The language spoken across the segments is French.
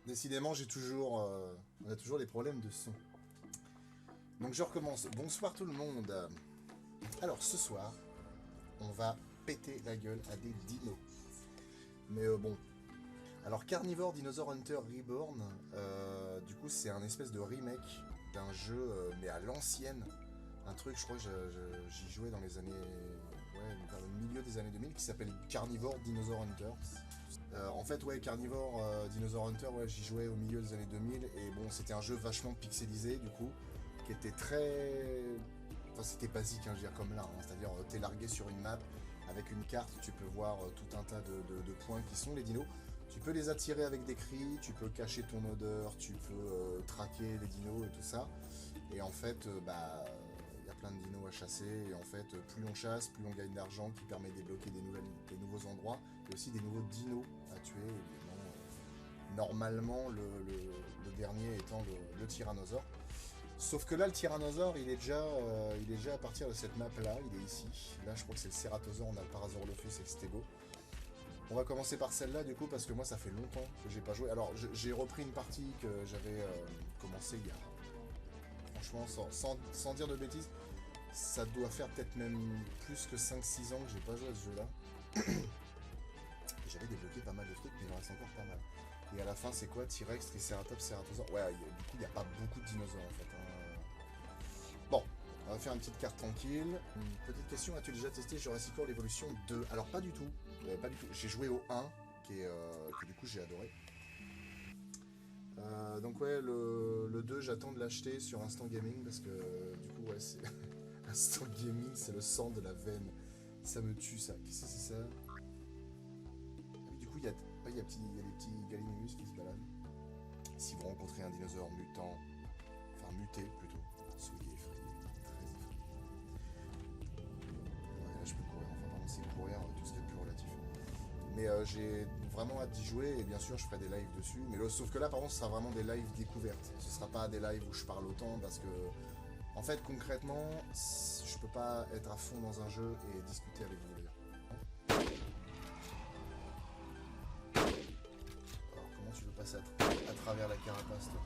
Décidément, on a toujours les problèmes de son. Donc je recommence. Bonsoir tout le monde. Alors ce soir, on va péter la gueule à des dinos. Mais bon. Alors Carnivore Dinosaur Hunter Reborn, du coup c'est un espèce de remake d'un jeu, mais à l'ancienne. Un truc, je crois que j'y jouais dans les années... Ouais, dans le milieu des années 2000, qui s'appelle Carnivore Dinosaur Hunter. En fait, ouais, Carnivore Dinosaur Hunter, ouais, j'y jouais au milieu des années 2000, et bon, c'était un jeu vachement pixelisé, du coup, qui était très... Enfin, c'était basique, hein, je veux dire, comme là, hein, c'est-à-dire, t'es largué sur une map, avec une carte, tu peux voir tout un tas de points qui sont les dinos. Tu peux les attirer avec des cris, tu peux cacher ton odeur, tu peux traquer les dinos et tout ça. Et en fait, bah, il y a plein de dinos à chasser. Et en fait, plus on chasse, plus on gagne d'argent qui permet de débloquer des nouveaux endroits. Et aussi des nouveaux dinos à tuer, évidemment. Normalement, le dernier étant le tyrannosaure. Sauf que là, le tyrannosaure, il est déjà à partir de cette map-là. Il est ici. Là, je crois que c'est le cératosaure, on a le parasaurolophus et le stégo. On va commencer par celle-là du coup parce que moi ça fait longtemps que j'ai pas joué. Alors j'ai repris une partie que j'avais commencé il y a... Franchement sans dire de bêtises, ça doit faire peut-être même plus que 5-6 ans que j'ai pas joué à ce jeu-là. Et j'avais débloqué pas mal de trucs mais il en reste encore pas mal. Et à la fin c'est quoi? T-Rex, Triceratops, Ceratosaurus. Ouais, du coup il n'y a pas beaucoup de dinosaures en fait. Hein. Bon, on va faire une petite carte tranquille. Une petite question, as-tu déjà testé Jurassic World Evolution 2? Alors pas du tout. Pas du tout. J'ai joué au 1, que du coup j'ai adoré. Donc ouais, le 2, j'attends de l'acheter sur Instant Gaming parce que du coup ouais, c'est Instant Gaming, c'est le sang de la veine. Ça me tue ça. Qu'est-ce que c'est ça? Ah oui, du coup, il y a des petits Gallimimus qui se baladent. Si vous rencontrez un dinosaure mutant, enfin muté plutôt, soyez effrayés, très effrayés. Ouais, là je peux courir, enfin pardon, c'est courir, tout ce qui est plus relatif. Mais j'ai vraiment hâte d'y jouer et bien sûr je ferai des lives dessus. Mais sauf que là par contre ce sera vraiment des lives découvertes. Ce sera pas des lives où je parle autant parce que en fait concrètement je peux pas être à fond dans un jeu et discuter avec vous d'ailleurs. Alors comment tu veux passer à travers la carapace toi?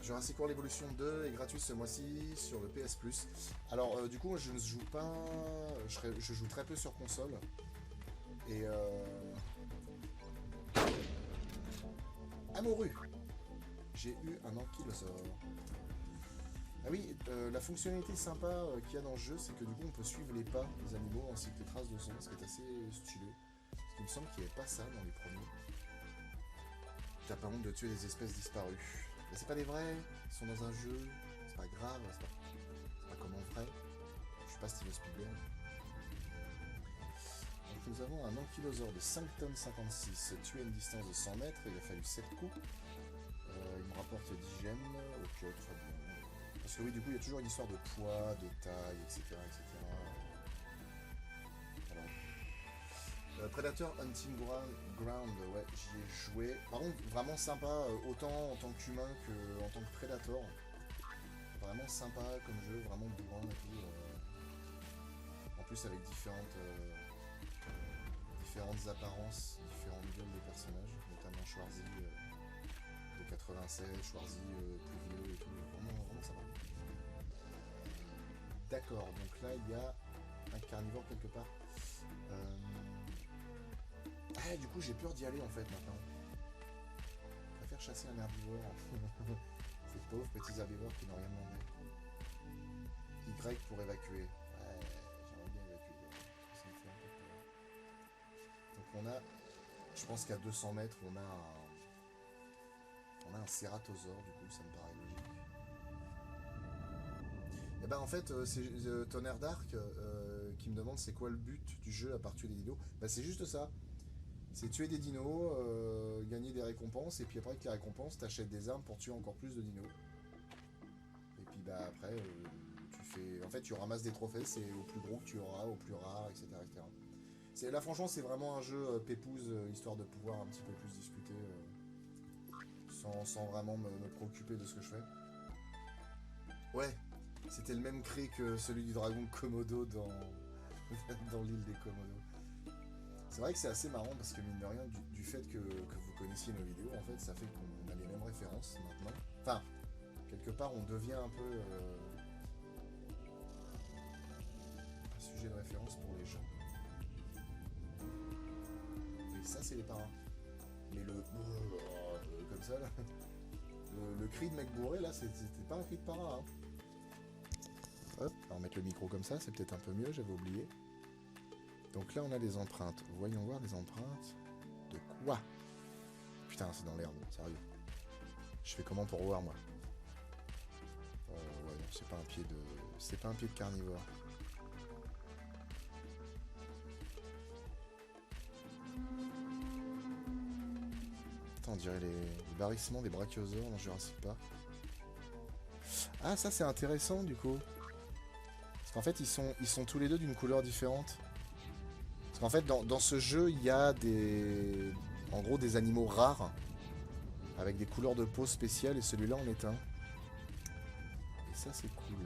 Jurassic World Evolution 2 est gratuit ce mois-ci sur le PS Plus. Alors du coup je ne joue pas, je joue très peu sur console et amoureux, j'ai eu un ankylosaure. Ah oui, la fonctionnalité sympa qu'il y a dans le jeu, c'est que du coup on peut suivre les pas des animaux ainsi que les traces de son, ce qui est assez stylé. Parce qu'il me semble qu'il n'y avait pas ça dans les premiers. T'as pas honte de tuer des espèces disparues. Mais c'est pas des vrais, ils sont dans un jeu, c'est pas grave, c'est pas comme en vrai. Je suis pas Steven Spielberg. Donc nous avons un ankylosaure de 5 tonnes 56, tué à une distance de 100 mètres, il a fallu 7 coups. Il me rapporte 10 gemmes, ok, très bien. Parce que oui, du coup, il y a toujours une histoire de poids, de taille, etc. etc. Alors, Predator Hunting Ground, ouais, j'y ai joué. Par contre, vraiment sympa, autant en tant qu'humain qu'en tant que Predator. Vraiment sympa comme jeu, vraiment bourrin et tout. En plus, avec différentes apparences, différentes gueules de personnages, notamment Schwarzy de 96, Schwarzy plus vieux et tout. Vraiment, vraiment sympa. D'accord, donc là, il y a un carnivore quelque part. Euh, Ah, du coup, j'ai peur d'y aller en fait maintenant. Je préfère chasser un herbivore. Ces pauvres petits herbivores qui n'ont rien demandé. Y pour évacuer. Ouais, j'aimerais bien évacuer. Ça me fait un peu peur. Donc on a, je pense qu'à 200 mètres, on a un cératosaure, du coup, ça me paraît logique. Et ben en fait, c'est Tonnerre d'Arc qui me demande c'est quoi le but du jeu à part tuer des dinos. Bah c'est juste ça. C'est tuer des dinos, gagner des récompenses, et puis après avec les récompenses, t'achètes des armes pour tuer encore plus de dinos. Et puis bah après, tu fais. En fait, tu ramasses des trophées, c'est au plus gros que tu auras, au plus rare, etc. etc. Là franchement c'est vraiment un jeu pépouze, histoire de pouvoir un petit peu plus discuter sans vraiment me préoccuper de ce que je fais. Ouais, C'était le même cri que celui du dragon Komodo dans, dans l'île des Komodo. C'est vrai que c'est assez marrant parce que mine de rien, du fait que vous connaissiez nos vidéos, en fait, ça fait qu'on a les mêmes références maintenant. Enfin, quelque part, on devient un peu un sujet de référence pour les gens. Et ça, c'est les paras. Mais le comme ça, là, le cri de mec bourré, là, c'était pas un cri de para. Hein. Hop, on va remettre le micro comme ça, c'est peut-être un peu mieux, j'avais oublié. Donc là, on a les empreintes. Voyons voir les empreintes. De quoi? Putain, c'est dans l'herbe, sérieux. Je fais comment pour voir, moi? Ouais, non, c'est pas un pied de... C'est pas un pied de carnivore. Attends, on dirait les barrissements des brachiosaures dans Jurassic Park. Ah, ça, c'est intéressant, du coup. Parce qu'en fait, ils sont tous les deux d'une couleur différente. Parce qu'en fait, dans ce jeu, il y a des... En gros, des animaux rares. Avec des couleurs de peau spéciales. Et celui-là en est un. Et ça, c'est cool.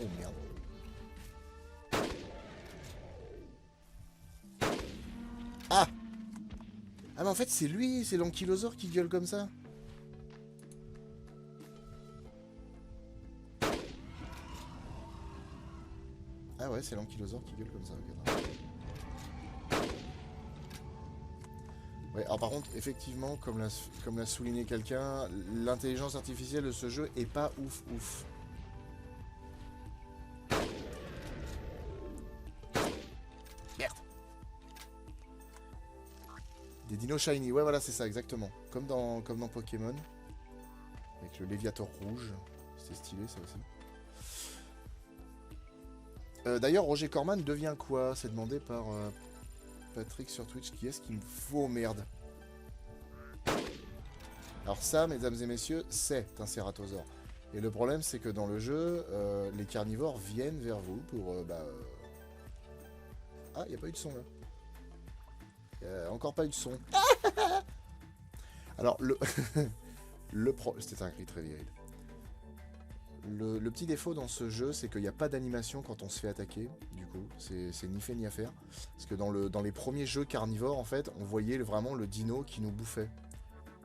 Oh, merde. Ah! Ah, mais en fait, c'est lui, c'est l'ankylosaure qui gueule comme ça. Ah ouais, c'est l'ankylosaure qui gueule comme ça. Ouais, alors par contre, effectivement, comme l'a souligné quelqu'un, l'intelligence artificielle de ce jeu est pas ouf. Merde. Des dinos shiny, ouais voilà, c'est ça, exactement. Comme dans Pokémon. Avec le Léviator rouge. C'est stylé ça aussi. D'ailleurs, Roger Corman devient quoi? C'est demandé par Patrick sur Twitch. Qui est-ce qu'il me faut? Merde. Alors ça, mesdames et messieurs, c'est un cératosaure. Et le problème, c'est que dans le jeu, les carnivores viennent vers vous pour... Ah, il n'y a pas eu de son, là. Encore pas eu de son. Alors, c'était un cri très viril. Le petit défaut dans ce jeu, c'est qu'il n'y a pas d'animation quand on se fait attaquer, du coup, c'est ni fait ni à faire. Parce que dans les premiers jeux carnivores, en fait, on voyait vraiment le dino qui nous bouffait.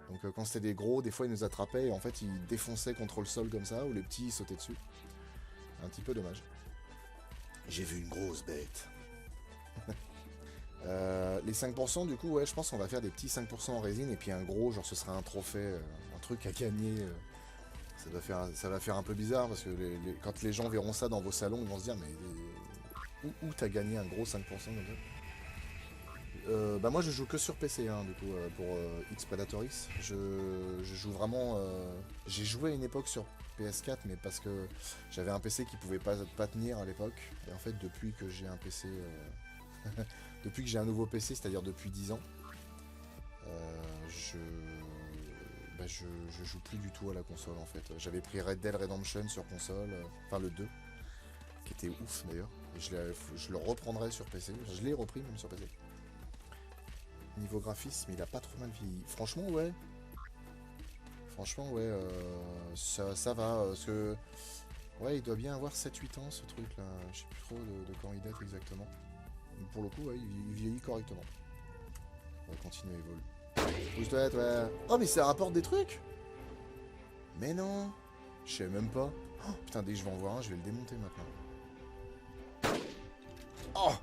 Donc quand c'était des gros, des fois ils nous attrapaient et en fait ils défonçaient contre le sol comme ça, ou les petits ils sautaient dessus. Un petit peu dommage. J'ai vu une grosse bête. Les 5% du coup, ouais, je pense qu'on va faire des petits 5% en résine et puis un gros, genre ce sera un trophée, un truc à gagner. Ça va faire un peu bizarre parce que quand les gens verront ça dans vos salons, ils vont se dire mais où t'as gagné un gros 5% comme ça? Bah moi je joue que sur PC hein, du coup pour X Predator-X. Je joue vraiment... J'ai joué à une époque sur PS4 mais parce que j'avais un PC qui pouvait pas tenir à l'époque. Et en fait depuis que j'ai un PC... depuis que j'ai un nouveau PC, c'est-à-dire depuis 10 ans, je joue plus du tout à la console en fait. J'avais pris Red Dead Redemption sur console, enfin le 2, qui était ouf d'ailleurs. Et je le reprendrai sur PC. Je l'ai repris même sur PC. Niveau graphisme, il a pas trop mal vieilli. Franchement, ouais. Franchement, ouais. Ça va. Parce que... Ouais, il doit bien avoir 7-8 ans ce truc là. Je sais plus trop de quand il date exactement. Mais pour le coup, ouais, il vieillit correctement. On va continuer à évoluer. Pousse-toi, ouais. Oh, mais ça rapporte des trucs! Mais non! Je sais même pas. Oh, putain, dès que je vais en voir un, je vais le démonter maintenant. Oh!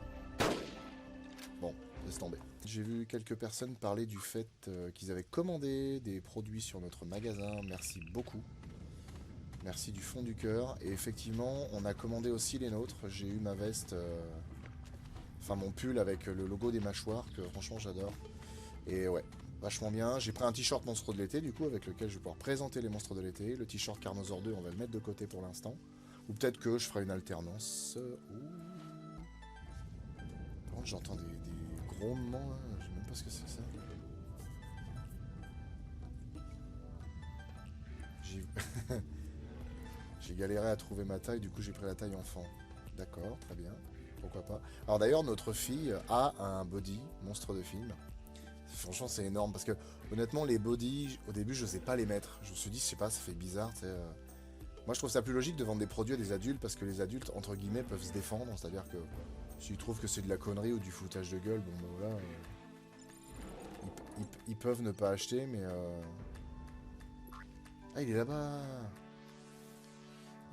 Bon, laisse tomber. J'ai vu quelques personnes parler du fait qu'ils avaient commandé des produits sur notre magasin. Merci beaucoup. Merci du fond du cœur. Et effectivement, on a commandé aussi les nôtres. J'ai eu ma veste, enfin mon pull avec le logo des mâchoires, que franchement j'adore. Et ouais, vachement bien. J'ai pris un t-shirt monstre de l'été, du coup, avec lequel je vais pouvoir présenter les monstres de l'été. Le t-shirt Carnosaur 2, on va le mettre de côté pour l'instant. Ou peut-être que je ferai une alternance. Par contre, j'entends des grondements, là. Je sais même pas ce que c'est que ça. J'ai galéré à trouver ma taille, du coup j'ai pris la taille enfant. D'accord, très bien. Pourquoi pas. Alors d'ailleurs, notre fille a un body monstre de film. Franchement, c'est énorme parce que honnêtement, les bodies, au début, je sais pas les mettre. Je me suis dit, je sais pas, ça fait bizarre. Tu sais, moi, je trouve ça plus logique de vendre des produits à des adultes parce que les adultes, entre guillemets, peuvent se défendre. C'est-à-dire que s'ils trouvent que c'est de la connerie ou du foutage de gueule, bon, ben voilà. Ils peuvent ne pas acheter, mais. Ah, il est là-bas.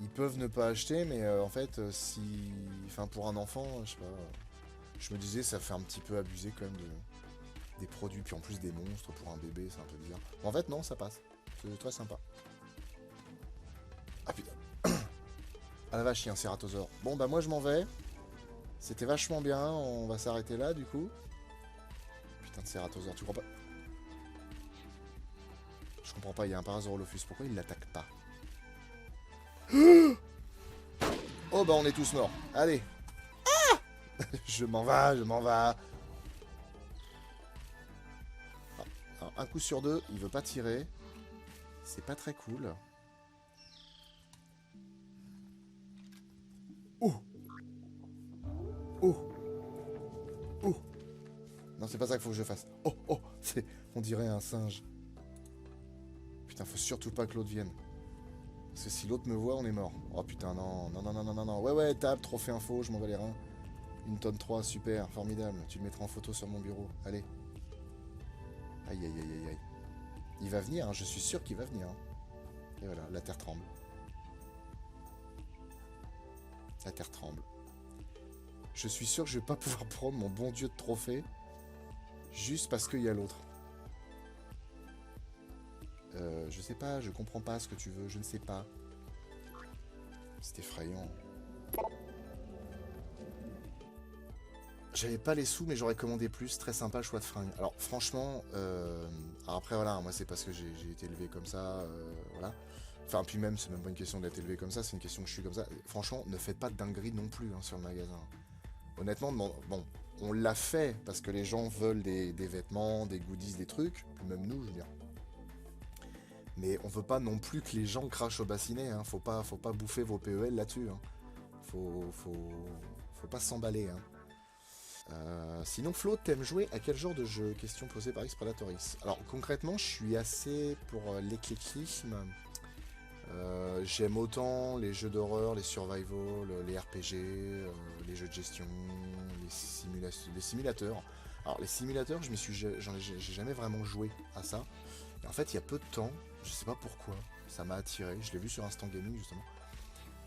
Ils peuvent ne pas acheter, mais en fait, si. Enfin, pour un enfant, je sais pas. Je me disais, ça fait un petit peu abusé quand même des produits, puis en plus des monstres pour un bébé, c'est un peu bizarre. En fait, non, ça passe. C'est très sympa. Ah putain. Ah la vache, il y a un cératosaure. Bon, bah moi je m'en vais. C'était vachement bien, on va s'arrêter là du coup. Putain de cératosaure, tu comprends pas? Je comprends pas, il y a un Parasaurolophus, pourquoi il l'attaque pas? Oh bah on est tous morts. Allez. Je m'en vais, je m'en vais. Alors, un coup sur deux, il veut pas tirer. C'est pas très cool. Oh. Oh. Oh. Non, c'est pas ça qu'il faut que je fasse. Oh, oh. On dirait un singe. Putain, faut surtout pas que l'autre vienne. Parce que si l'autre me voit, on est mort. Oh putain, non, non, non, non, non, non, non. Ouais, ouais, table, trophée info, je m'en bats les reins. Une tonne 3, super, formidable. Tu le mettras en photo sur mon bureau. Allez. Aïe, aïe, aïe, aïe, aïe. Il va venir, hein, je suis sûr qu'il va venir. Hein. Et voilà, la terre tremble. La terre tremble. Je suis sûr que je vais pas pouvoir prendre mon bon dieu de trophée juste parce qu'il y a l'autre. Je sais pas, je comprends pas ce que tu veux, je ne sais pas. C'est effrayant. J'avais pas les sous, mais j'aurais commandé plus. Très sympa le choix de fringues. Alors franchement, alors après voilà, moi c'est parce que j'ai été élevé comme ça, voilà. Enfin puis même, c'est même pas une question d'être élevé comme ça, c'est une question que je suis comme ça. Franchement, ne faites pas de dinguerie non plus hein, sur le magasin. Honnêtement, bon, on l'a fait parce que les gens veulent des vêtements, des goodies, des trucs. Même nous, je veux dire. Mais on veut pas non plus que les gens crachent au bassinet. Hein. Faut pas bouffer vos PEL là-dessus. Hein. Faut pas s'emballer. Hein. Sinon, Flo, t'aimes jouer à quel genre de jeu? Question posée par X Predatoris. Alors, concrètement, je suis assez pour l'éclectisme. J'aime autant les jeux d'horreur, les survival, les RPG, les jeux de gestion, les simulateurs. Alors, les simulateurs, j'ai jamais vraiment joué à ça. Et en fait, il y a peu de temps, je sais pas pourquoi, ça m'a attiré. Je l'ai vu sur Instant Gaming, justement.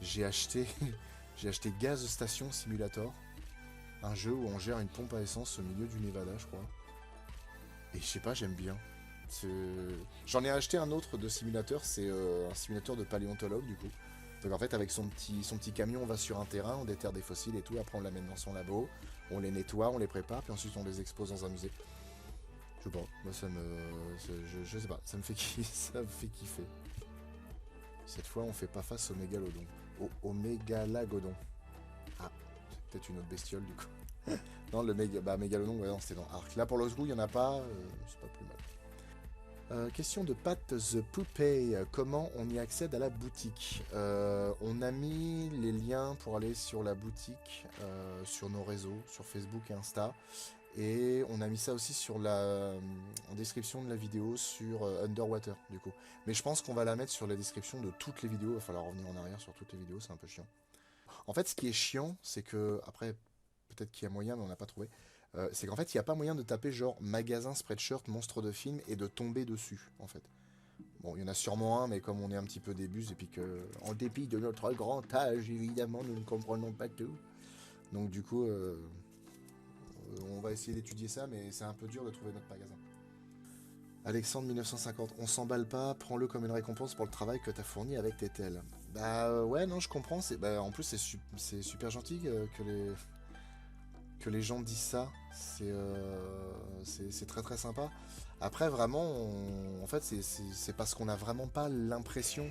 J'ai acheté, j'ai acheté Gas Station Simulator. Un jeu où on gère une pompe à essence au milieu du Nevada, je crois. Et je sais pas, j'aime bien. J'en ai acheté un autre de simulateur, c'est un simulateur de paléontologue du coup. Donc en fait avec son petit camion on va sur un terrain, on déterre des fossiles et tout, après on l'amène dans son labo, on les nettoie, on les prépare, puis ensuite on les expose dans un musée. Je sais pas, moi ça me... Je sais pas, ça me fait ça me fait kiffer. Cette fois on fait pas face au mégalodon. Au mégalagodon. Ah, c'est peut-être une autre bestiole du coup. Non le mégalodon, ouais non c'était dans Ark. Là pour le coup il y en a pas, c'est pas plus mal. Question de Pat the Poupée, comment on y accède à la boutique? On a mis les liens pour aller sur la boutique sur nos réseaux, sur Facebook et Insta. Et on a mis ça aussi sur en description de la vidéo sur Underwater du coup. Mais je pense qu'on va la mettre sur la description de toutes les vidéos, il va falloir revenir en arrière sur toutes les vidéos, c'est un peu chiant. En fait ce qui est chiant, c'est que, après peut-être qu'il y a moyen mais on n'a pas trouvé. C'est qu'en fait, il n'y a pas moyen de taper genre magasin Spreadshirt monstre de film et de tomber dessus, en fait. Bon, il y en a sûrement un, mais comme on est un petit peu début, et puis que, en dépit de notre grand âge, évidemment, nous ne comprenons pas tout. Donc du coup, on va essayer d'étudier ça, mais c'est un peu dur de trouver notre magasin. Alexandre 1950, on s'emballe pas, prends-le comme une récompense pour le travail que t'as fourni avec tes tels. Bah ouais, non, je comprends. En plus, c'est super gentil que les gens disent ça, c'est très très sympa. Après vraiment, en fait c'est parce qu'on n'a vraiment pas l'impression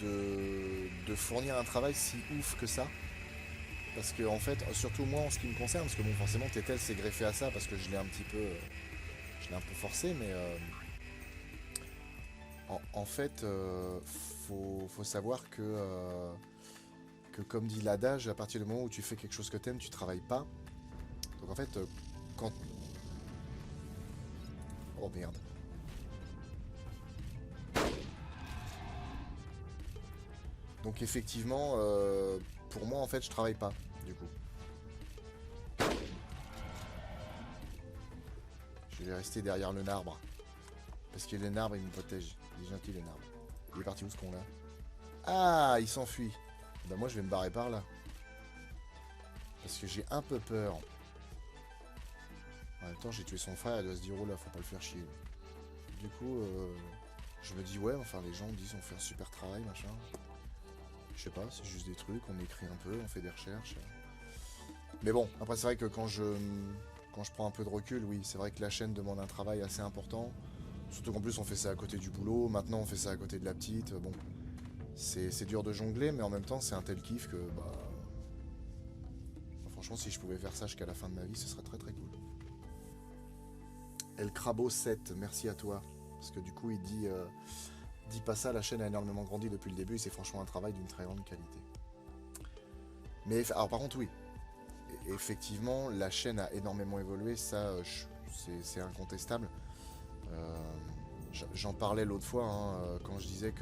de fournir un travail si ouf que ça. Parce que en fait, surtout moi en ce qui me concerne, parce que bon forcément Tetel s'est greffé à ça parce que je l'ai un peu forcé, mais en fait faut savoir que comme dit l'adage, à partir du moment où tu fais quelque chose que t'aimes, tu travailles pas. Donc en fait, quand... Oh merde. Donc effectivement, pour moi en fait je travaille pas du coup. Je vais rester derrière le arbre. Parce que le arbre il me protège. Il est gentil le arbre. Il est parti où ce con là? Ah, il s'enfuit. Bah moi je vais me barrer par là. Parce que j'ai un peu peur. En même temps j'ai tué son frère, il doit se dire oh là faut pas le faire chier. Du coup je me dis ouais enfin les gens disent on fait un super travail machin. Je sais pas, c'est juste des trucs, on écrit un peu, on fait des recherches. Mais bon, après c'est vrai que quand je prends un peu de recul, oui, c'est vrai que la chaîne demande un travail assez important. Surtout qu'en plus on fait ça à côté du boulot, maintenant on fait ça à côté de la petite. Bon, c'est dur de jongler, mais en même temps c'est un tel kiff que bah... Franchement si je pouvais faire ça jusqu'à la fin de ma vie, ce serait très très cool. El Crabo 7, merci à toi. Parce que du coup il dit... Dis pas ça, la chaîne a énormément grandi depuis le début et c'est franchement un travail d'une très grande qualité. Mais alors par contre oui, effectivement la chaîne a énormément évolué, ça c'est incontestable. J'en parlais l'autre fois hein, quand je disais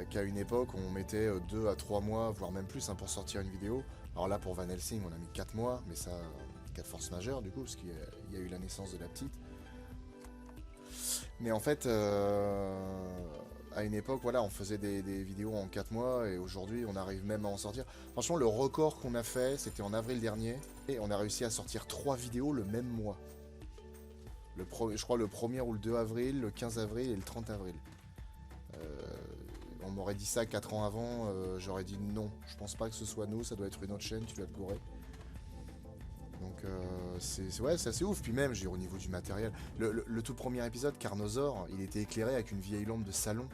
qu'à une époque on mettait 2 à 3 mois, voire même plus hein, pour sortir une vidéo. Alors là pour Van Helsing on a mis 4 mois, mais ça 4 forces majeures du coup, parce qu'il y a eu la naissance de la petite. Mais en fait, à une époque, voilà, on faisait des vidéos en 4 mois et aujourd'hui, on arrive même à en sortir. Franchement, le record qu'on a fait, c'était en avril dernier et on a réussi à sortir 3 vidéos le même mois. Je crois le 1er ou le 2 avril, le 15 avril et le 30 avril. On m'aurait dit ça 4 ans avant, j'aurais dit non, je pense pas que ce soit nous, ça doit être une autre chaîne, tu dois te gourer. Donc ouais, c'est assez ouf. Puis même, je veux dire, au niveau du matériel, le tout premier épisode, Carnosaur, il était éclairé avec une vieille lampe de salon.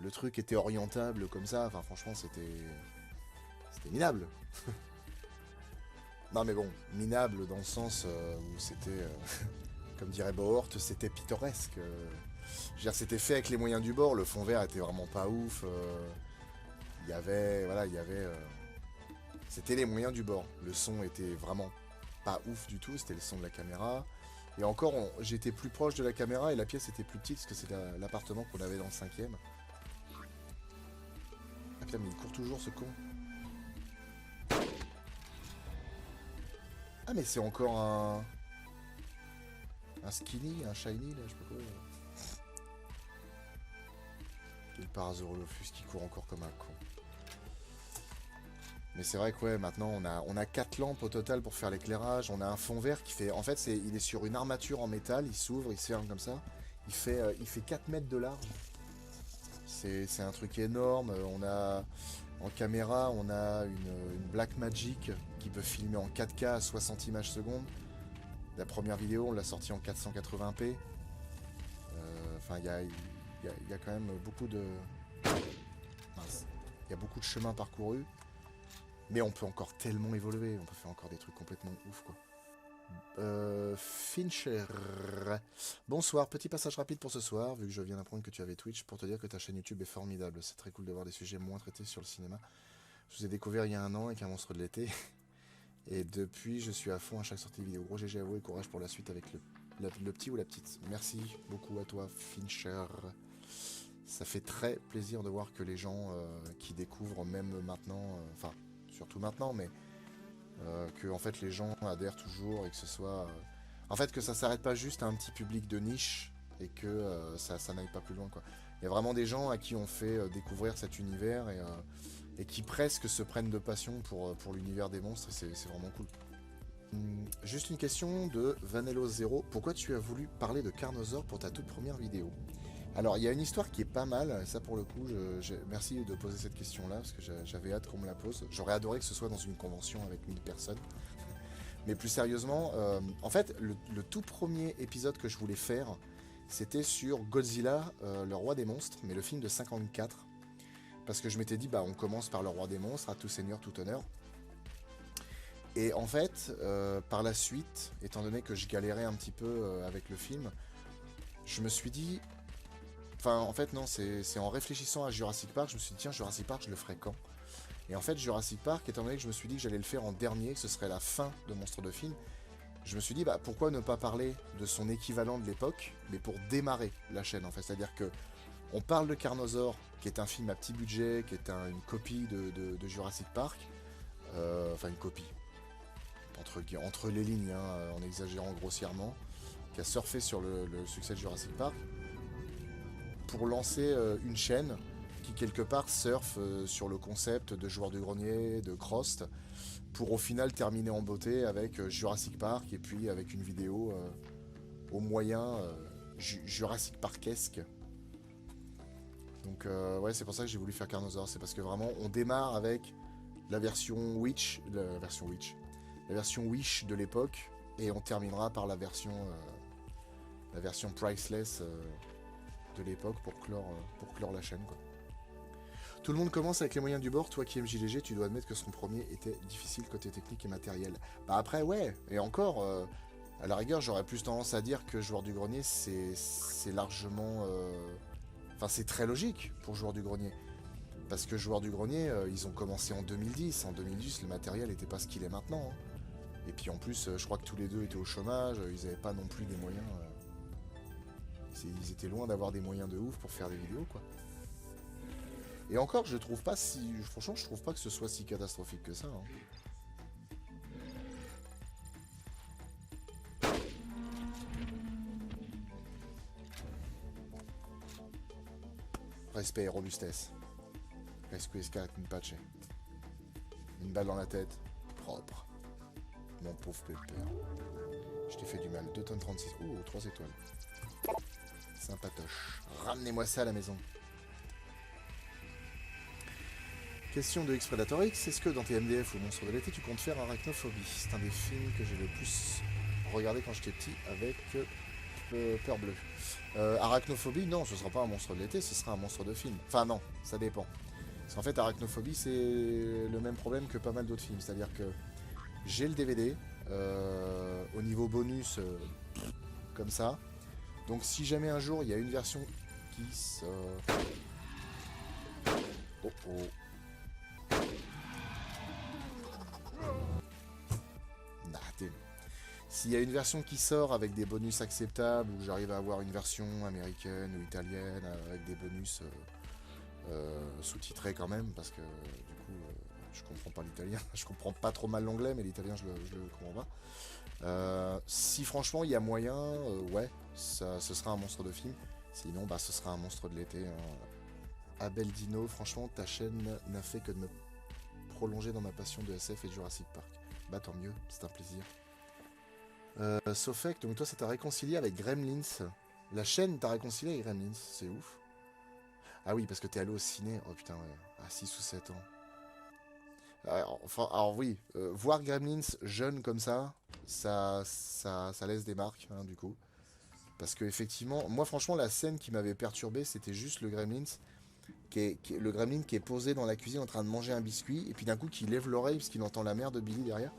Le truc était orientable comme ça. Enfin, franchement, c'était minable. Non, mais bon, minable dans le sens où c'était, comme dirait Bohort, c'était pittoresque. Je veux dire, c'était fait avec les moyens du bord. Le fond vert était vraiment pas ouf. Il y avait, voilà, c'était les moyens du bord. Le son était vraiment pas ouf du tout, c'était le son de la caméra. Et encore, j'étais plus proche de la caméra et la pièce était plus petite parce que c'est l'appartement qu'on avait dans le 5e. Ah putain, mais il court toujours ce con. Ah mais c'est encore un skinny, un shiny là, je sais pas quoi. Le Parasaurolophus qui court encore comme un con. Mais c'est vrai que ouais, maintenant on a 4 lampes au total pour faire l'éclairage. On a un fond vert qui fait... En fait, il est sur une armature en métal, il s'ouvre, il se ferme comme ça. Il fait 4 mètres de large. C'est un truc énorme. En caméra, on a une Blackmagic qui peut filmer en 4K à 60 images secondes. La première vidéo, on l'a sortie en 480p. Enfin, il y a quand même beaucoup de... Mince. Il y a beaucoup de chemin parcouru. Mais on peut encore tellement évoluer, on peut faire encore des trucs complètement ouf quoi. Fincher. Bonsoir, petit passage rapide pour ce soir, vu que je viens d'apprendre que tu avais Twitch, pour te dire que ta chaîne YouTube est formidable. C'est très cool de voir des sujets moins traités sur le cinéma. Je vous ai découvert il y a 1 an avec un monstre de l'été. Et depuis, je suis à fond à chaque sortie vidéo. Gros GG à vous et courage pour la suite avec le petit ou la petite. Merci beaucoup à toi, Fincher. Ça fait très plaisir de voir que les gens qui découvrent même maintenant, enfin... surtout maintenant, mais que en fait les gens adhèrent toujours et que ce soit... en fait que ça s'arrête pas juste à un petit public de niche et que ça n'aille pas plus loin quoi. Il y a vraiment des gens à qui on fait découvrir cet univers et qui presque se prennent de passion pour l'univers des monstres et c'est vraiment cool. Juste une question de Vanello0. Pourquoi tu as voulu parler de Carnosaur pour ta toute première vidéo? Alors, il y a une histoire qui est pas mal, ça pour le coup, merci de poser cette question-là, parce que j'avais hâte qu'on me la pose. J'aurais adoré que ce soit dans une convention avec 1000 personnes. Mais plus sérieusement, en fait, le tout premier épisode que je voulais faire, c'était sur Godzilla, le roi des monstres, mais le film de 54. Parce que je m'étais dit, bah on commence par le roi des monstres, à tout seigneur, tout honneur. Et en fait, par la suite, étant donné que je galérais un petit peu avec le film, je me suis dit... Enfin, en fait, non, c'est en réfléchissant à Jurassic Park, je me suis dit, tiens, Jurassic Park, je le ferai quand? Et en fait, Jurassic Park, étant donné que je me suis dit que j'allais le faire en dernier, que ce serait la fin de Monstres de Film, je me suis dit, bah, pourquoi ne pas parler de son équivalent de l'époque, mais pour démarrer la chaîne, en fait. C'est-à-dire que on parle de Carnosaur, qui est un film à petit budget, qui est une copie de Jurassic Park. Enfin, une copie, entre les lignes, hein, en exagérant grossièrement, qui a surfé sur le succès de Jurassic Park, pour lancer une chaîne qui, quelque part, surfe sur le concept de Joueur du Grenier, de Crost, pour au final terminer en beauté avec Jurassic Park, et puis avec une vidéo au moyen Jurassic Parkesque. Donc ouais, c'est pour ça que j'ai voulu faire Carnosaur, c'est parce que vraiment on démarre avec la version Wish de l'époque, et on terminera par la version Priceless de l'époque pour clore la chaîne, quoi. Tout le monde commence avec les moyens du bord, toi qui aimes JDG, tu dois admettre que son premier était difficile côté technique et matériel. Bah après ouais, et encore, à la rigueur j'aurais plus tendance à dire que Joueur du Grenier c'est largement... Enfin c'est très logique pour Joueur du Grenier. Parce que Joueur du Grenier, ils ont commencé en 2010. En 2010, le matériel n'était pas ce qu'il est maintenant, hein. Et puis en plus, je crois que tous les deux étaient au chômage, ils n'avaient pas non plus des moyens... Ils étaient loin d'avoir des moyens de ouf pour faire des vidéos, quoi. Et encore, je trouve pas si... Franchement, je trouve pas que ce soit si catastrophique que ça, hein. Respect et robustesse. Resquiescat Pache. Une balle dans la tête. Propre. Mon pauvre pépère. Je t'ai fait du mal. 2 tonnes 36. Ouh, 3 étoiles. Sympatoche. Ramenez-moi ça à la maison. Question de X-Predator X. Est-ce que dans tes MDF ou Monstres de l'été, tu comptes faire Arachnophobie? C'est un des films que j'ai le plus regardé quand j'étais petit avec Peur Bleue. Arachnophobie, non, ce sera pas un monstre de l'été, ce sera un monstre de film. Enfin non, ça dépend. Parce qu'en fait, Arachnophobie, c'est le même problème que pas mal d'autres films. C'est-à-dire que j'ai le DVD, au niveau bonus, comme ça. Donc si jamais un jour, il y a une version qui sort... Oh oh. S'il y a une version qui sort avec des bonus acceptables, ou j'arrive à avoir une version américaine ou italienne avec des bonus sous-titrés quand même, parce que du coup je comprends pas l'italien, je comprends pas trop mal l'anglais, mais l'italien je le comprends pas. Si franchement il y a moyen, ouais, ce sera un monstre de film. Sinon bah ce sera un monstre de l'été, hein. Abel Dino, franchement ta chaîne n'a fait que de me prolonger dans ma passion de SF et de Jurassic Park. Bah tant mieux, c'est un plaisir. Sofek, donc toi ça t'a réconcilié avec Gremlins. La chaîne t'a réconcilié avec Gremlins, c'est ouf. Ah oui, parce que t'es allé au ciné, oh putain, ouais, à 6 ou 7 ans. Alors oui, voir Gremlins jeune comme ça laisse des marques, hein, du coup. Parce que effectivement, moi franchement la scène qui m'avait perturbé, c'était juste le Gremlins, le Gremlin qui est posé dans la cuisine en train de manger un biscuit, et puis d'un coup qui lève l'oreille parce qu'il entend la mère de Billy derrière.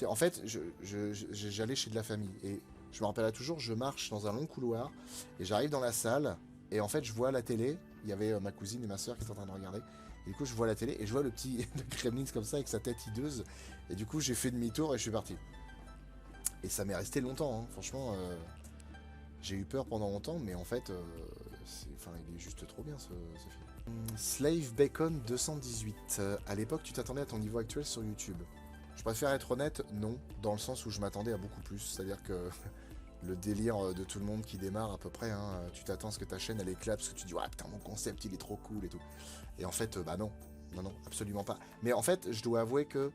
En fait, j'allais chez de la famille, et je me rappelle toujours, je marche dans un long couloir, et j'arrive dans la salle, et en fait je vois la télé, il y avait ma cousine et ma soeur qui étaient en train de regarder, et du coup je vois la télé, et je vois le petit Gremlins comme ça, avec sa tête hideuse, et du coup j'ai fait demi-tour et je suis parti. Et ça m'est resté longtemps, hein. Franchement, j'ai eu peur pendant longtemps, mais en fait, il est juste trop bien ce film. Slave Bacon 218, à l'époque tu t'attendais à ton niveau actuel sur YouTube? Je préfère être honnête, non, dans le sens où je m'attendais à beaucoup plus. C'est-à-dire que le délire de tout le monde qui démarre à peu près, hein, tu t'attends à ce que ta chaîne elle éclate, parce que tu dis, ouais putain, mon concept il est trop cool et tout. Et en fait, bah non, absolument pas. Mais en fait, je dois avouer que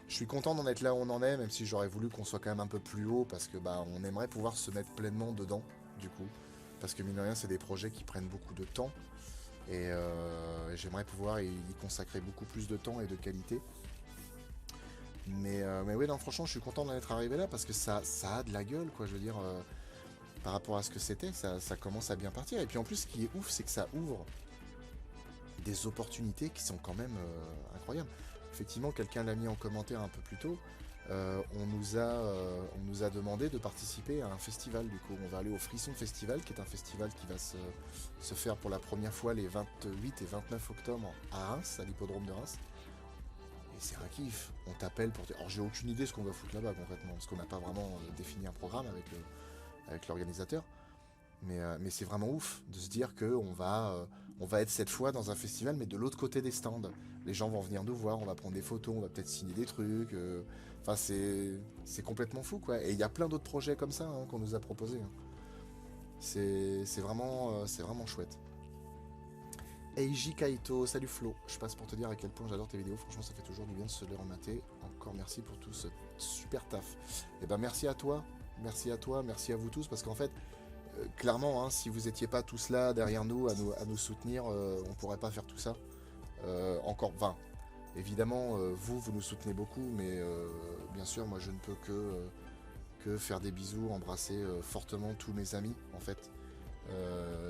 je suis content d'en être là où on en est, même si j'aurais voulu qu'on soit quand même un peu plus haut, parce que bah on aimerait pouvoir se mettre pleinement dedans, du coup. Parce que mine de rien, c'est des projets qui prennent beaucoup de temps, et j'aimerais pouvoir y consacrer beaucoup plus de temps et de qualité. Mais oui, non, franchement, je suis content d'en être arrivé là parce que ça a de la gueule, quoi. Je veux dire, par rapport à ce que c'était, ça commence à bien partir. Et puis en plus, ce qui est ouf, c'est que ça ouvre des opportunités qui sont quand même incroyables. Effectivement, quelqu'un l'a mis en commentaire un peu plus tôt. On nous a demandé de participer à un festival. Du coup, on va aller au Frisson Festival, qui est un festival qui va se faire pour la première fois les 28 et 29 octobre à Reims, à l'hippodrome de Reims. c'est un kiff. On t'appelle pour... Alors j'ai aucune idée ce qu'on va foutre là-bas concrètement, parce qu'on n'a pas vraiment défini un programme avec l'organisateur. Mais c'est vraiment ouf de se dire qu'on on va être cette fois dans un festival, mais de l'autre côté des stands. Les gens vont venir nous voir, on va prendre des photos, on va peut-être signer des trucs. Enfin, c'est complètement fou, quoi. Et il y a plein d'autres projets comme ça qu'on nous a proposés. C'est vraiment chouette. Eiji Kaito, salut Flo. Je passe pour te dire à quel point j'adore tes vidéos. Franchement, ça fait toujours du bien de se les remater. Encore merci pour tout ce super taf. Et ben merci à toi, merci à vous tous, parce qu'en fait, clairement, si vous étiez pas tous là derrière nous, à nous soutenir, on pourrait pas faire tout ça. Encore 20. Évidemment, vous nous soutenez beaucoup, mais bien sûr, moi je ne peux que faire des bisous, embrasser fortement tous mes amis, en fait.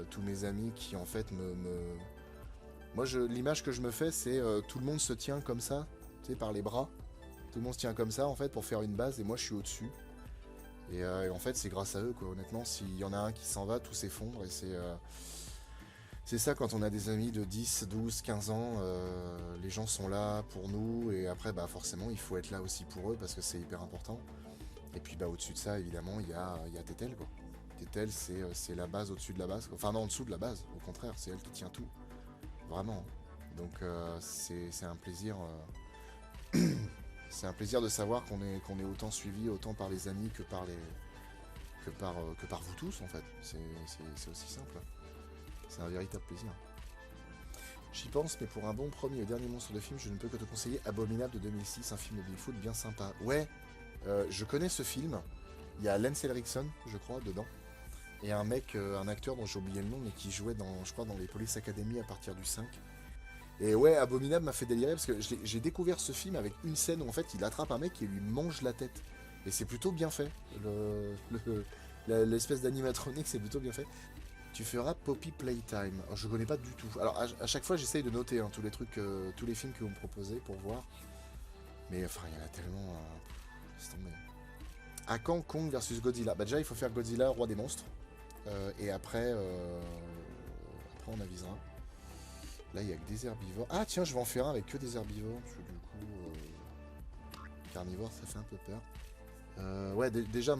Tous mes amis qui, en fait, Moi, l'image que je me fais, c'est tout le monde se tient comme ça, tu sais, par les bras. Tout le monde se tient comme ça, en fait, pour faire une base, et moi je suis au-dessus. Et en fait, c'est grâce à eux, quoi. Honnêtement, s'il y en a un qui s'en va, tout s'effondre, et c'est ça quand on a des amis de 10, 12, 15 ans, les gens sont là pour nous, et après, bah forcément, il faut être là aussi pour eux, parce que c'est hyper important. Et puis, bah au-dessus de ça, évidemment, il y a Tetel, quoi. Tetel, c'est la base au-dessus de la base, quoi. Enfin, non, en dessous de la base, au contraire, c'est elle qui tient tout. Vraiment. Donc, c'est un plaisir... c'est un plaisir de savoir qu'on est autant suivi, autant par les amis que par vous tous, en fait. C'est aussi simple. C'est un véritable plaisir. J'y pense, mais pour un bon premier et dernier monstre de film, je ne peux que te conseiller Abominable de 2006, un film de Bigfoot bien sympa. Ouais, je connais ce film. Il y a Lance Henriksen, je crois, dedans. Et un mec, un acteur dont j'ai oublié le nom, mais qui jouait je crois, dans les Police Academy à partir du 5. Et ouais, Abominable m'a fait délirer parce que j'ai découvert ce film avec une scène où en fait il attrape un mec et lui mange la tête. Et c'est plutôt bien fait. L'espèce d'animatronique, c'est plutôt bien fait. Tu feras Poppy Playtime. Alors, je connais pas du tout. Alors à chaque fois j'essaye de noter tous les trucs, tous les films que vous me proposez pour voir. Mais enfin il y en a tellement. Laisse tomber. À quand Kong versus Godzilla? Bah déjà il faut faire Godzilla, roi des monstres. Et après on avisera. Là, il n'y a que des herbivores. Ah, tiens, je vais en faire un avec que des herbivores. Parce que du coup, carnivore, ça fait un peu peur. Ouais, déjà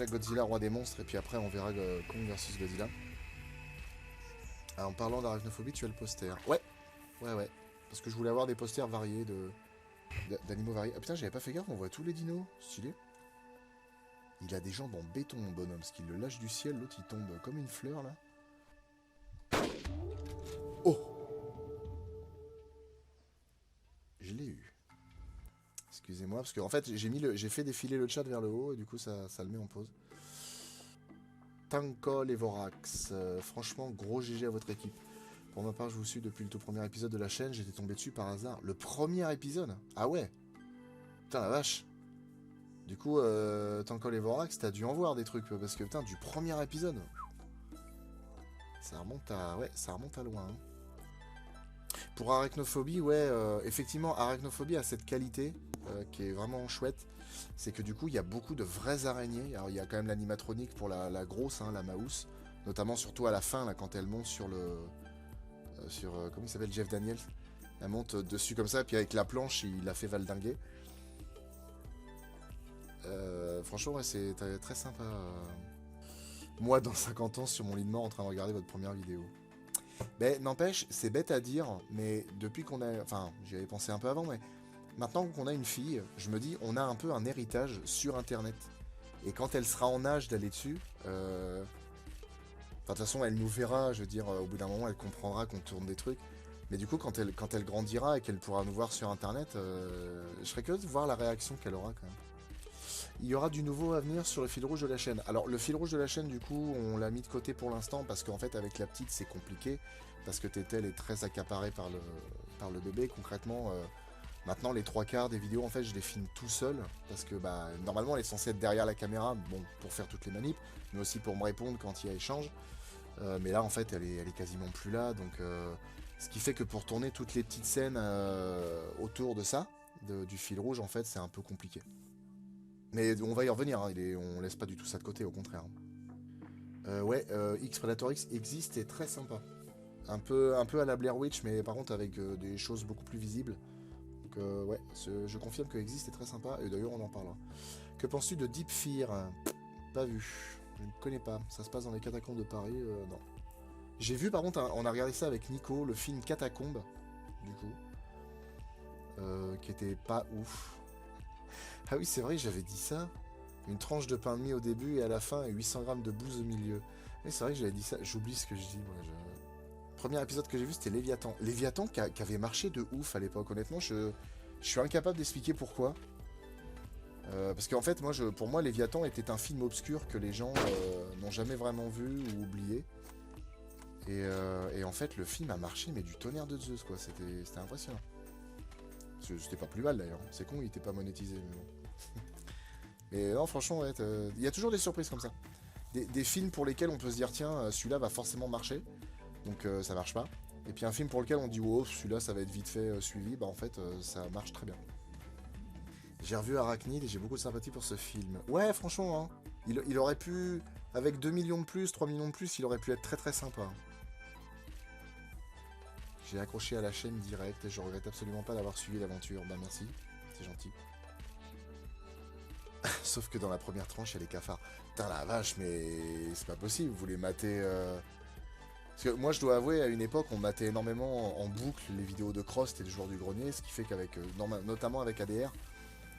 Godzilla, roi des monstres. Et puis après, on verra Kong versus Godzilla. Ah, en parlant d'arachnophobie, tu as le poster. Ouais. Parce que je voulais avoir des posters variés d'animaux variés. Ah putain, j'avais pas fait gaffe, on voit tous les dinos. Stylé. Il a des jambes en béton, mon bonhomme. Parce qu'il le lâche du ciel, l'autre il tombe comme une fleur là. Oh! Je l'ai eu. Excusez-moi, parce qu'en fait, j'ai fait défiler le chat vers le haut, et du coup, ça le met en pause. Tanko Levorax. Franchement, gros GG à votre équipe. Pour ma part, je vous suis depuis le tout premier épisode de la chaîne, j'étais tombé dessus par hasard. Le premier épisode? Ah ouais? Putain, la vache. Du coup, Tanko Levorax, t'as dû en voir des trucs, parce que putain, du premier épisode. Ça remonte à loin, hein. Pour Arachnophobie, ouais, effectivement, Arachnophobie a cette qualité qui est vraiment chouette. C'est que du coup, il y a beaucoup de vraies araignées. Alors, il y a quand même l'animatronique pour la grosse, hein, la Maus. Notamment, surtout à la fin, là, quand elle monte sur le... comment il s'appelle, Jeff Daniels. Elle monte dessus comme ça, puis avec la planche, il la fait valdinguer. Franchement, ouais, c'est très sympa. Moi, dans 50 ans, sur mon lit de mort, en train de regarder votre première vidéo. Mais n'empêche, c'est bête à dire, mais depuis qu'on a... Enfin, j'y avais pensé un peu avant, mais maintenant qu'on a une fille, je me dis, on a un peu un héritage sur Internet. Et quand elle sera en âge d'aller dessus, de toute façon, elle nous verra, je veux dire, au bout d'un moment, elle comprendra qu'on tourne des trucs. Mais du coup, quand elle grandira et qu'elle pourra nous voir sur Internet, je serais curieux de voir la réaction qu'elle aura quand même. Il y aura du nouveau à venir sur le fil rouge de la chaîne. Alors le fil rouge de la chaîne, du coup, on l'a mis de côté pour l'instant parce qu'en fait avec la petite c'est compliqué parce que Tetel est très accaparé par le bébé. Concrètement, maintenant les 3/4 des vidéos en fait je les filme tout seul parce que bah normalement elle est censée être derrière la caméra, bon pour faire toutes les manips, mais aussi pour me répondre quand il y a échange. Mais là en fait elle est quasiment plus là, donc ce qui fait que pour tourner toutes les petites scènes autour de ça, du fil rouge en fait c'est un peu compliqué. Mais on va y revenir, hein, on laisse pas du tout ça de côté, au contraire. Ouais, X Predator X existe et est très sympa. Un peu à la Blair Witch, mais par contre avec des choses beaucoup plus visibles. Donc ouais, je confirme que Exist est très sympa, et d'ailleurs on en parlera. Que penses-tu de Deep Fear? Pas vu, je ne connais pas. Ça se passe dans les catacombes de Paris, non. J'ai vu par contre, on a regardé ça avec Nico, le film Catacombes, du coup, qui était pas ouf. Ah oui, c'est vrai, j'avais dit ça. Une tranche de pain de mie au début et à la fin, et 800 grammes de bouse au milieu. Mais c'est vrai que j'avais dit ça, j'oublie ce que je dis, moi. Premier épisode que j'ai vu, c'était Léviathan. Léviathan qui avait marché de ouf à l'époque, honnêtement, je suis incapable d'expliquer pourquoi. Parce qu'en fait, pour moi, Léviathan était un film obscur que les gens n'ont jamais vraiment vu ou oublié. Et en fait, le film a marché, mais du tonnerre de Zeus, quoi. C'était impressionnant. C'était pas plus mal d'ailleurs. C'est con, il était pas monétisé, mais bon. Mais non, franchement, ouais, il y a toujours des surprises comme ça. Des films pour lesquels on peut se dire, tiens, celui-là va forcément marcher. Donc ça marche pas. Et puis un film pour lequel on dit, wow, celui-là, ça va être vite fait suivi. Bah en fait, ça marche très bien. J'ai revu Arachnid et j'ai beaucoup de sympathie pour ce film. Ouais, franchement, hein, il aurait pu, avec 2 millions de plus, 3 millions de plus, il aurait pu être très très sympa. J'ai accroché à la chaîne direct et je regrette absolument pas d'avoir suivi l'aventure. Bah merci, c'est gentil. Sauf que dans la première tranche, il y a les cafards. Putain la vache, mais c'est pas possible, vous les matez... Parce que moi je dois avouer, à une époque, on matait énormément en boucle les vidéos de Crost et le joueur du grenier, ce qui fait qu'avec, notamment avec ADR,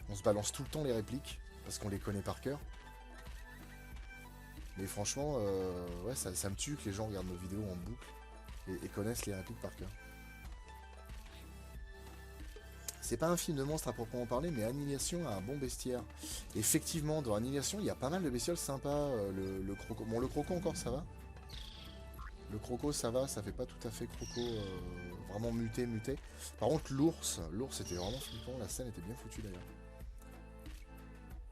on se balance tout le temps les répliques, parce qu'on les connaît par cœur. Mais franchement, ouais, ça me tue que les gens regardent nos vidéos en boucle et connaissent les répliques par cœur. C'est pas un film de monstre à proprement parler, mais Annihilation a un bon bestiaire. Effectivement, dans Annihilation, il y a pas mal de bestioles sympas. Le croco. Bon, le croco encore, ça va. Le croco, ça va, ça fait pas tout à fait croco vraiment muté. Par contre, l'ours était vraiment flippant. La scène était bien foutue d'ailleurs.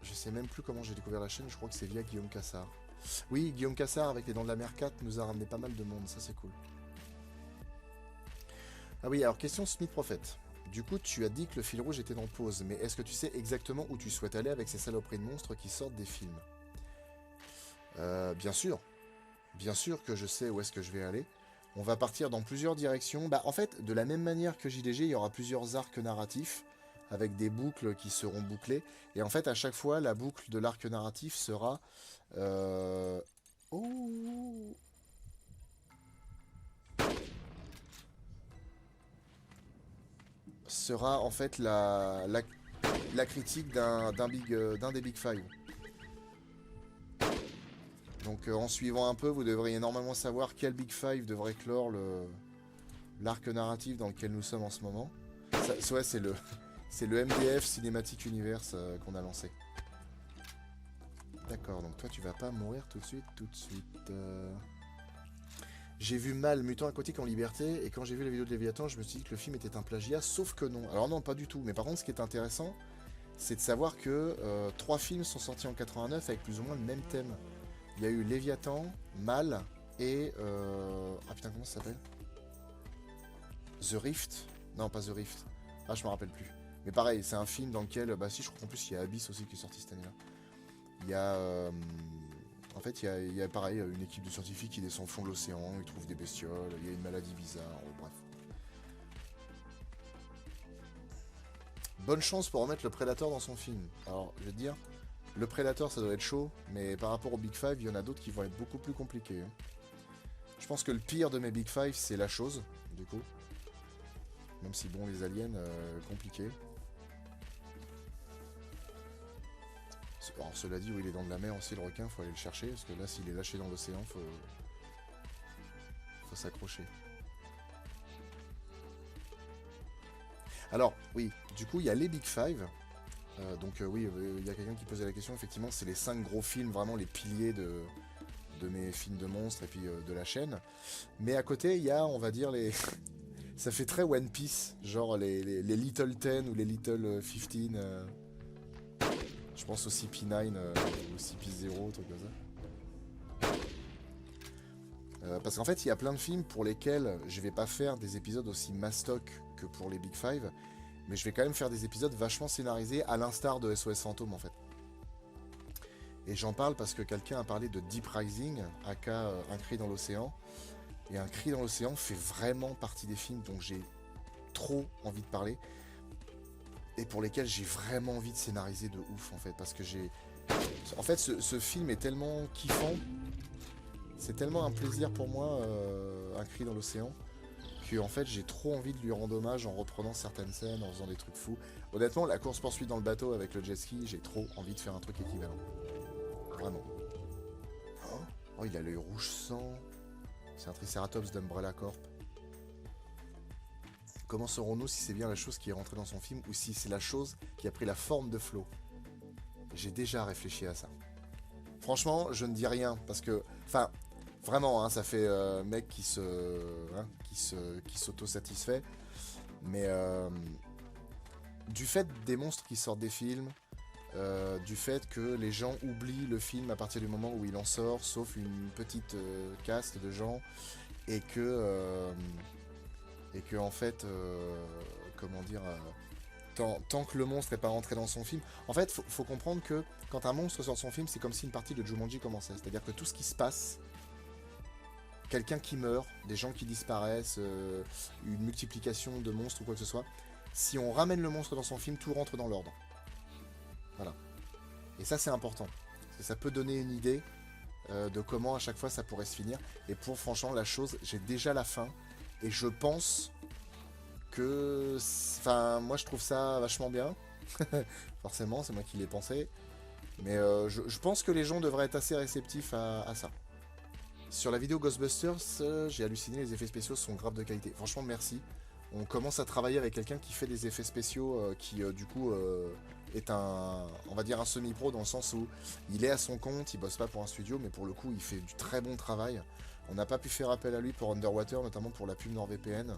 Je sais même plus comment j'ai découvert la chaîne, je crois que c'est via Guillaume Cassard. Oui, Guillaume Cassard avec les Dents de la Mer 4 nous a ramené pas mal de monde, ça c'est cool. Ah oui, alors question Smith Prophet. Du coup, tu as dit que le fil rouge était en pause, mais est-ce que tu sais exactement où tu souhaites aller avec ces saloperies de monstres qui sortent des films? Bien sûr. Bien sûr que je sais où est-ce que je vais aller. On va partir dans plusieurs directions. Bah, en fait, de la même manière que JDG, il y aura plusieurs arcs narratifs avec des boucles qui seront bouclées. Et en fait, à chaque fois, la boucle de l'arc narratif sera... Oh, sera en fait la critique d'un des Big Five. Donc en suivant un peu, vous devriez normalement savoir quel Big Five devrait clore l'arc narratif dans lequel nous sommes en ce moment. Ouais, c'est le MDF Cinematic Universe qu'on a lancé. D'accord, donc toi tu vas pas mourir tout de suite. J'ai vu Mal, Mutant Aquatique en liberté, et quand j'ai vu la vidéo de Léviathan, je me suis dit que le film était un plagiat, sauf que non. Alors non, pas du tout, mais par contre ce qui est intéressant, c'est de savoir que 3 films sont sortis en 89 avec plus ou moins le même thème. Il y a eu Léviathan, Mal, et... Ah putain, comment ça s'appelle? The Rift? Non, pas The Rift. Ah, je me rappelle plus. Mais pareil, c'est un film dans lequel... Bah si, je crois qu'en plus, il y a Abyss aussi qui est sorti cette année-là. Il y a... En fait, il y a pareil, une équipe de scientifiques qui descend au fond de l'océan, ils trouvent des bestioles, il y a une maladie bizarre, bref. Bonne chance pour remettre le Predator dans son film. Alors, je vais te dire, le Predator, ça doit être chaud, mais par rapport au Big Five, il y en a d'autres qui vont être beaucoup plus compliqués. Je pense que le pire de mes Big Five, c'est La Chose, du coup. Même si, bon, les aliens, compliqué. Alors, cela dit, oui, il est dans de la mer aussi, le requin, faut aller le chercher, parce que là, s'il est lâché dans l'océan, faut s'accrocher. Alors, oui, du coup, il y a les Big Five. Donc, oui, il y a quelqu'un qui posait la question, effectivement, c'est les 5 gros films, vraiment les piliers de mes films de monstres et puis de la chaîne. Mais à côté, il y a, on va dire, les... Ça fait très One Piece, genre les Little 10 ou les Little 15... Je pense au CP9 ou au CP0, truc comme ça. Parce qu'en fait, il y a plein de films pour lesquels je vais pas faire des épisodes aussi mastoc que pour les Big Five, mais je vais quand même faire des épisodes vachement scénarisés, à l'instar de SOS Fantôme, en fait. Et j'en parle parce que quelqu'un a parlé de Deep Rising, aka Un cri dans l'océan. Et Un cri dans l'océan fait vraiment partie des films dont j'ai trop envie de parler. et pour lesquels j'ai vraiment envie de scénariser de ouf en fait, parce que j'ai... En fait, ce film est tellement kiffant, c'est tellement un plaisir pour moi, un cri dans l'océan, que en fait j'ai trop envie de lui rendre hommage en reprenant certaines scènes, en faisant des trucs fous. Honnêtement, la course-poursuite dans le bateau avec le jet ski, j'ai trop envie de faire un truc équivalent. Vraiment. Oh, il a l'œil rouge sang. C'est un Triceratops d'Umbrella Corp. Comment saurons-nous si c'est bien la chose qui est rentrée dans son film ou si c'est la chose qui a pris la forme de Flo? J'ai déjà réfléchi à ça. Franchement, je ne dis rien parce que... Enfin, vraiment, hein, ça fait mec qui s'auto-satisfait. Mais du fait des monstres qui sortent des films, du fait que les gens oublient le film à partir du moment où il en sort, sauf une petite caste de gens, et que en fait, comment dire, tant que le monstre n'est pas rentré dans son film, en fait, faut comprendre que quand un monstre sort de son film, c'est comme si une partie de Jumanji commençait. C'est-à-dire que tout ce qui se passe, quelqu'un qui meurt, des gens qui disparaissent, une multiplication de monstres ou quoi que ce soit, si on ramène le monstre dans son film, tout rentre dans l'ordre. Voilà. Et ça, c'est important. Parce que ça peut donner une idée de comment à chaque fois ça pourrait se finir. Et pour franchement, la chose, j'ai déjà la fin. Et je pense que... Enfin, moi je trouve ça vachement bien. Forcément, c'est moi qui l'ai pensé. Mais je pense que les gens devraient être assez réceptifs à ça. Sur la vidéo Ghostbusters, j'ai halluciné, les effets spéciaux sont grave de qualité. Franchement, merci. On commence à travailler avec quelqu'un qui fait des effets spéciaux qui, du coup, est on va dire un semi-pro dans le sens où il est à son compte, il bosse pas pour un studio, mais pour le coup, il fait du très bon travail. On n'a pas pu faire appel à lui pour Underwater, notamment pour la pub NordVPN,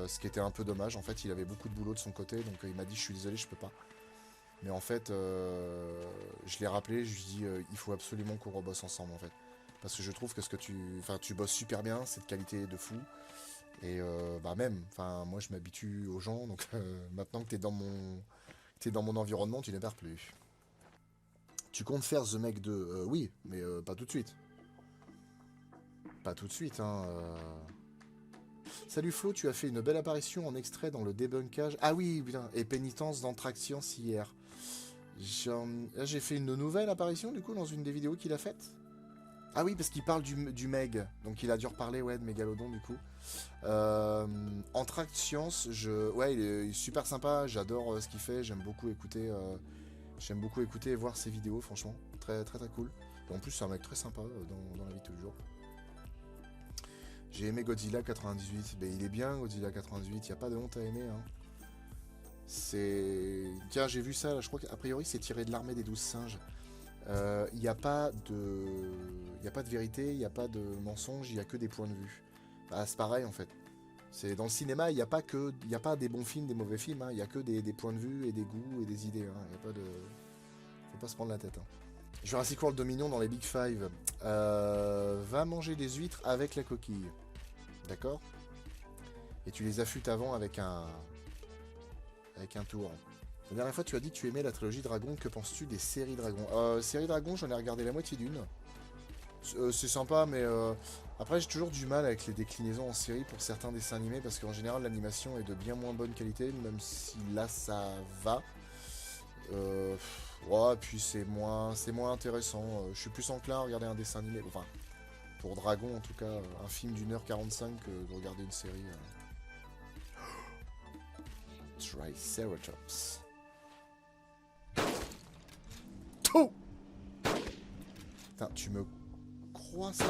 ce qui était un peu dommage. En fait, il avait beaucoup de boulot de son côté, donc il m'a dit « je suis désolé, je peux pas ». Mais en fait, je l'ai rappelé, je lui ai dit « il faut absolument qu'on rebosse ensemble, en fait ». Parce que je trouve que tu bosses super bien, c'est de qualité de fou. Et moi je m'habitue aux gens, donc maintenant que t'es dans mon environnement, tu n'es perds plus. Tu comptes faire The Meg 2 oui, mais pas tout de suite. Pas tout de suite, hein. Salut Flo, tu as fait une belle apparition en extrait dans le débunkage. Ah oui, putain, et pénitence dans Traction hier. J'ai fait une nouvelle apparition du coup dans une des vidéos qu'il a faites. Ah oui, parce qu'il parle du Meg, donc il a dû reparler ouais, de Mégalodon du coup. Entracte Science, ouais, il est super sympa, j'adore ce qu'il fait, j'aime beaucoup écouter et voir ses vidéos, franchement, très très très cool. Et en plus, c'est un mec très sympa dans la vie de tous les jours. J'ai aimé Godzilla 98, mais il est bien Godzilla 98, il n'y a pas de honte à aimer. Hein. Tiens, j'ai vu ça, là, je crois qu'a priori c'est tiré de l'Armée des 12 singes. Il n'y a pas de vérité, il n'y a pas de mensonge, il n'y a que des points de vue. Bah, c'est pareil en fait. Dans le cinéma, il n'y a pas des bons films, des mauvais films, hein. Il n'y a que des points de vue et des goûts et des idées. Hein. Il y a pas de... Faut pas se prendre la tête. Hein. Jurassic World Dominion dans les Big Five. Va manger des huîtres avec la coquille. D'accord? Et tu les affûtes avant avec un tour. La dernière fois, tu as dit que tu aimais la trilogie Dragon. Que penses-tu des séries Dragon? Séries Dragon, j'en ai regardé la moitié d'une. C'est sympa, mais après, j'ai toujours du mal avec les déclinaisons en série pour certains dessins animés parce qu'en général, l'animation est de bien moins bonne qualité, même si là, ça va. Ouais, puis c'est moins intéressant. Je suis plus enclin à regarder un dessin animé. Enfin, pour Dragon, en tout cas, un film d'1h45 que de regarder une série. Triceratops. Tout. Putain, tu me crois ça?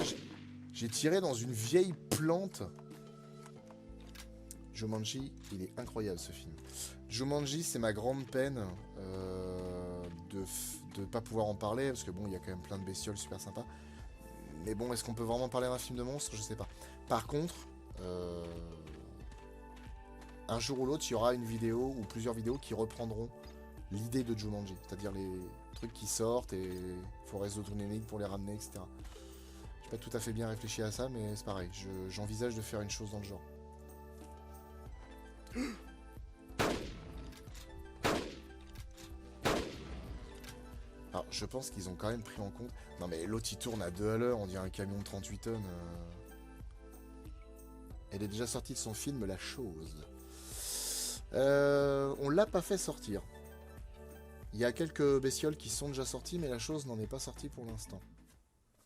J'ai tiré dans une vieille plante. Jumanji, il est incroyable ce film. Jumanji, c'est ma grande peine de pas pouvoir en parler, parce que bon, il y a quand même plein de bestioles super sympas. Mais bon, est-ce qu'on peut vraiment parler d'un film de monstre? Je sais pas. Par contre, un jour ou l'autre, il y aura une vidéo ou plusieurs vidéos qui reprendront l'idée de Jumanji. C'est-à-dire les trucs qui sortent et il faut résoudre une énigme pour les ramener, etc. J'ai pas tout à fait bien réfléchi à ça, mais c'est pareil. J'envisage de faire une chose dans le genre. Alors, je pense qu'ils ont quand même pris en compte... Non mais l'autre il tourne à 2 à l'heure, on dirait un camion de 38 tonnes. Elle est déjà sortie de son film La Chose. On l'a pas fait sortir. Il y a quelques bestioles qui sont déjà sorties, mais la chose n'en est pas sortie pour l'instant.